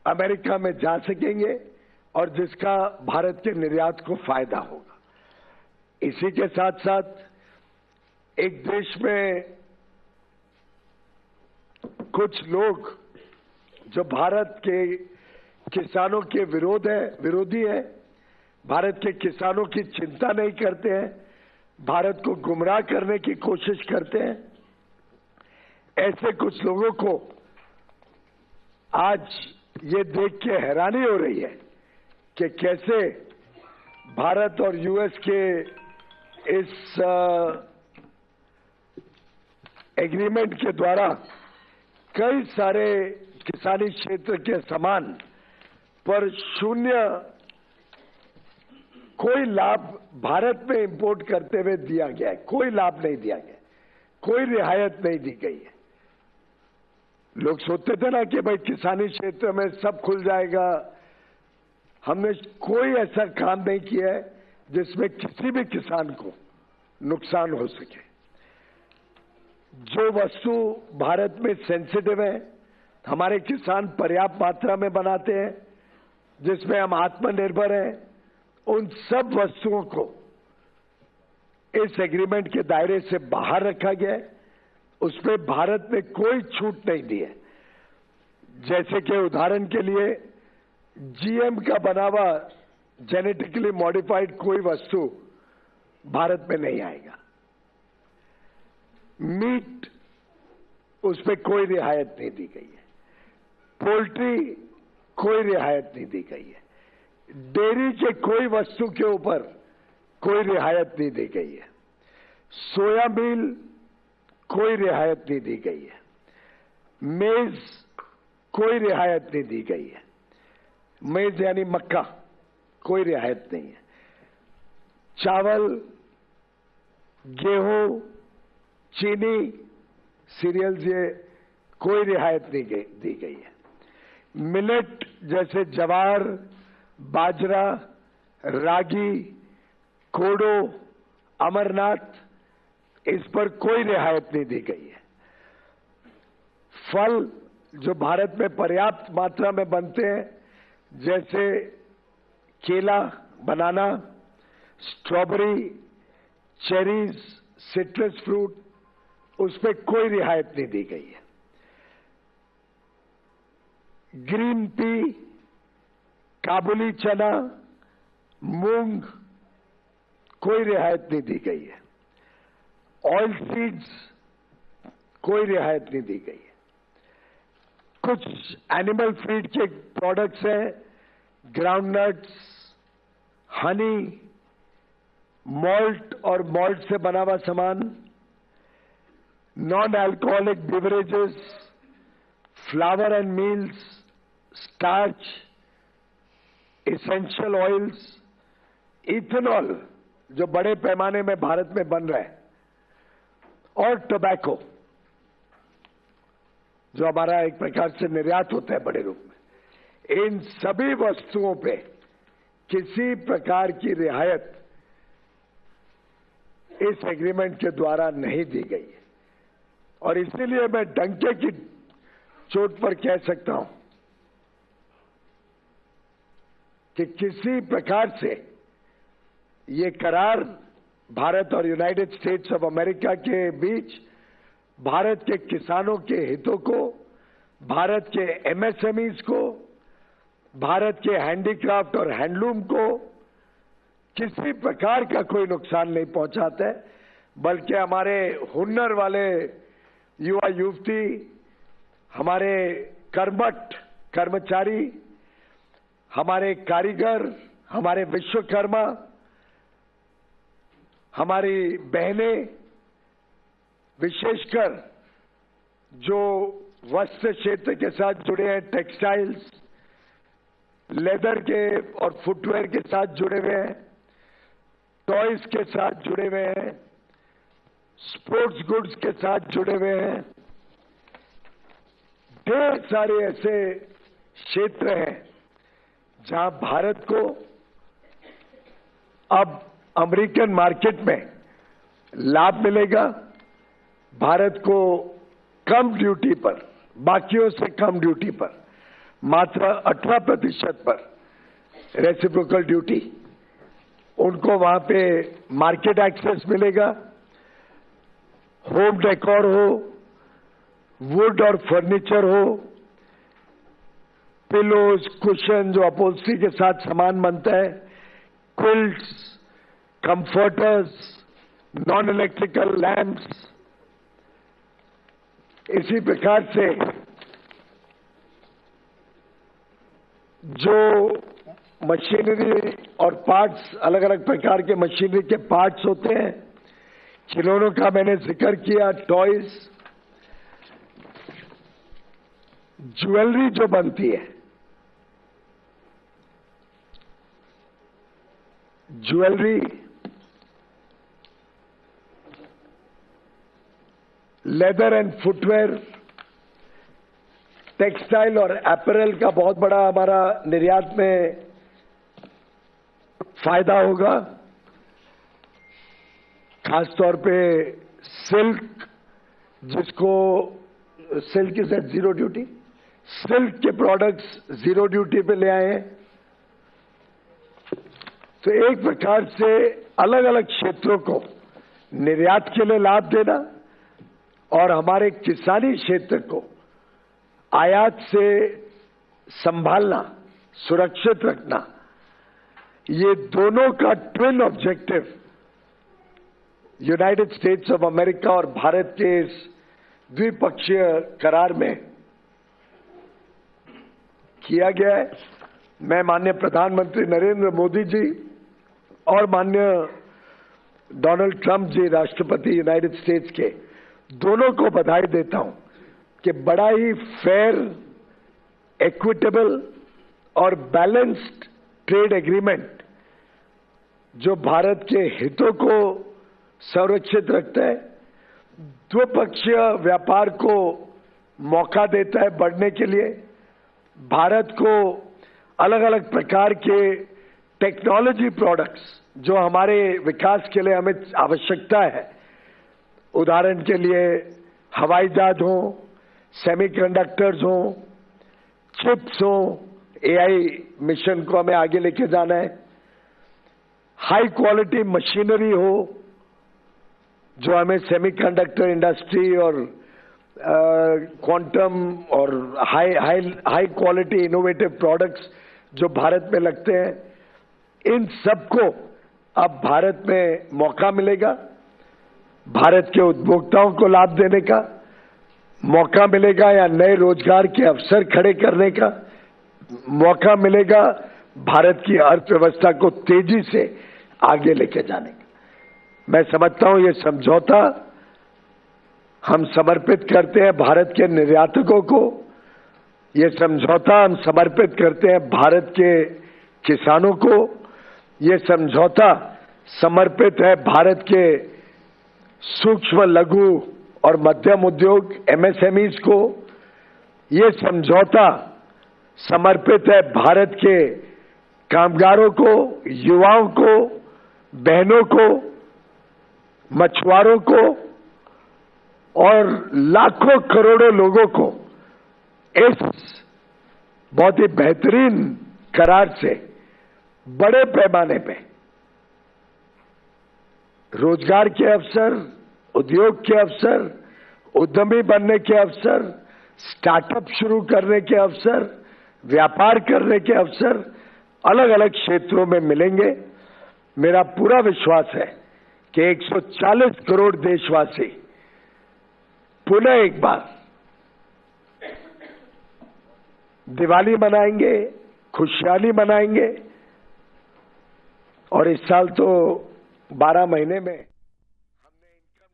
America में जा सकेंगे और जिसका भारत के निर्यात को फायदा होगा। इसी के साथ साथ एक देश में कुछ लोग जो भारत के किसानों के विरोधी है, भारत के किसानों की चिंता नहीं करते हैं, भारत को गुमराह करने की कोशिश करते हैं, ऐसे कुछ लोगों को आज ये देख के हैरानी हो रही है कि कैसे भारत और यूएस के इस एग्रीमेंट के द्वारा कई सारे किसानी क्षेत्र के सामान पर शून्य कोई लाभ भारत में इंपोर्ट करते हुए दिया गया है। कोई लाभ नहीं दिया गया, कोई रियायत नहीं दी गई है। लोग सोचते थे ना कि भाई किसानी क्षेत्र में सब खुल जाएगा। हमने कोई ऐसा काम नहीं किया है जिसमें किसी भी किसान को नुकसान हो सके। जो वस्तु भारत में सेंसिटिव है, हमारे किसान पर्याप्त मात्रा में बनाते हैं, जिसमें हम आत्मनिर्भर हैं, उन सब वस्तुओं को इस एग्रीमेंट के दायरे से बाहर रखा गया है। उसमें भारत ने कोई छूट नहीं दी है। जैसे कि उदाहरण के लिए जीएम का बना हुआ जेनेटिकली मॉडिफाइड कोई वस्तु भारत में नहीं आएगा। मीट, उसमें कोई रियायत नहीं दी गई है। पोल्ट्री, कोई रियायत नहीं दी गई है। डेयरी के कोई वस्तु के ऊपर कोई रियायत नहीं दी गई है। सोया मील, कोई रियायत नहीं दी गई है। मेज, कोई रियायत नहीं दी गई है। मेज यानी मक्का, कोई रियायत नहीं है। चावल, गेहूं, चीनी, सीरियल्स, ये कोई रियायत नहीं दी गई है। मिलेट जैसे ज्वार, बाजरा, रागी, कोडो, अमरनाथ, इस पर कोई रियायत नहीं दी गई है। फल जो भारत में पर्याप्त मात्रा में बनते हैं, जैसे केला, बनाना, स्ट्रॉबेरी, चेरीज, सिट्रस फ्रूट, उस पर कोई रियायत नहीं दी गई है। ग्रीन पी, काबुली चना, मूंग, कोई रियायत नहीं दी गई है। ऑयल सीड्स, कोई रियायत नहीं दी गई है। कुछ एनिमल फीड के प्रोडक्ट्स हैं, ग्राउंडनट्स, हनी, मॉल्ट और मॉल्ट से बना हुआ सामान, non alcoholic beverages, flower and meals, starch, essential oils, ethanol जो बड़े पैमाने में भारत में बन रहा है, और टोबैको जो हमारा एक प्रकार से निर्यात होता है बड़े रूप में। इन सभी वस्तुओं पे किसी प्रकार की रियायत इस एग्रीमेंट के द्वारा नहीं दी गई है। और इसीलिए मैं डंके की चोट पर कह सकता हूं कि किसी प्रकार से ये करार भारत और यूनाइटेड स्टेट्स ऑफ अमेरिका के बीच भारत के किसानों के हितों को, भारत के एमएसएमईज को, भारत के हैंडीक्राफ्ट और हैंडलूम को किसी प्रकार का कोई नुकसान नहीं पहुंचाता है, बल्कि हमारे हुनर वाले युवा युवती, हमारे कर्मठ कर्मचारी, हमारे कारीगर, हमारे विश्वकर्मा, हमारी बहनें, विशेषकर जो वस्त्र क्षेत्र के साथ जुड़े हैं, टेक्सटाइल्स, लेदर के और फुटवेयर के साथ जुड़े हुए हैं, टॉयज के साथ जुड़े हुए हैं, स्पोर्ट्स गुड्स के साथ जुड़े हुए हैं, ढेर सारे ऐसे क्षेत्र हैं जहां भारत को अब अमेरिकन मार्केट में लाभ मिलेगा। भारत को कम ड्यूटी पर, बाकियों से कम ड्यूटी पर मात्र 18% पर रेसिप्रोकल ड्यूटी, उनको वहां पे मार्केट एक्सेस मिलेगा। होम डेकोर हो, वुड और फर्नीचर हो, पिलोज, कुशन जो अपहोल्स्ट्री के साथ सामान बनता है, quilts, comforters, non electrical lamps, इसी प्रकार से जो मशीनरी और पार्ट्स, अलग अलग प्रकार के मशीनरी के पार्ट्स होते हैं, खिलौनों का मैंने जिक्र किया, टॉयज, ज्वेलरी जो बनती है, jewellery, leather and footwear, textile और अपैरल का बहुत बड़ा हमारा निर्यात में फायदा होगा। खासतौर पे सिल्क, जिसको silk is at zero duty, silk के प्रोडक्ट्स जीरो ड्यूटी पे ले आए हैं। तो एक प्रकार से अलग अलग क्षेत्रों को निर्यात के लिए लाभ देना और हमारे किसानी क्षेत्र को आयात से संभालना, सुरक्षित रखना, ये दोनों का twin objective United states of America और भारत के इस द्विपक्षीय करार में किया गया है। मैं माननीय प्रधानमंत्री नरेंद्र मोदी जी और माननीय डोनाल्ड ट्रंप जी, राष्ट्रपति यूनाइटेड स्टेट्स के, दोनों को बधाई देता हूं कि बड़ा ही फेयर, इक्विटेबल और बैलेंस्ड ट्रेड एग्रीमेंट जो भारत के हितों को संरक्षित रखता है, द्विपक्षीय व्यापार को मौका देता है बढ़ने के लिए, भारत को अलग अलग प्रकार के टेक्नोलॉजी प्रोडक्ट्स जो हमारे विकास के लिए हमें आवश्यकता है, उदाहरण के लिए हवाई जहाज हो, सेमीकंडक्टर्स हो, चिप्स हो, एआई मिशन को हमें आगे लेके जाना है, हाई क्वालिटी मशीनरी हो जो हमें सेमीकंडक्टर इंडस्ट्री और क्वांटम और हाई क्वालिटी इनोवेटिव प्रोडक्ट्स जो भारत में लगते हैं, इन सबको अब भारत में मौका मिलेगा। भारत के उपभोक्ताओं को लाभ देने का मौका मिलेगा या नए रोजगार के अवसर खड़े करने का मौका मिलेगा, भारत की अर्थव्यवस्था को तेजी से आगे लेके जाने का। मैं समझता हूं ये समझौता हम समर्पित करते हैं भारत के निर्यातकों को, ये समझौता हम समर्पित करते हैं भारत के किसानों को, ये समझौता समर्पित है भारत के सूक्ष्म, लघु और मध्यम उद्योग एमएसएमईज को, ये समझौता समर्पित है भारत के कामगारों को, युवाओं को, बहनों को, मछुआरों को और लाखों करोड़ों लोगों को इस बहुत ही बेहतरीन करार से बड़े पैमाने पे रोजगार के अवसर, उद्योग के अवसर, उद्यमी बनने के अवसर, स्टार्टअप शुरू करने के अवसर, व्यापार करने के अवसर अलग अलग क्षेत्रों में मिलेंगे। मेरा पूरा विश्वास है कि 140 करोड़ देशवासी पुनः एक बार दिवाली मनाएंगे, खुशहाली मनाएंगे और इस साल तो 12 महीने में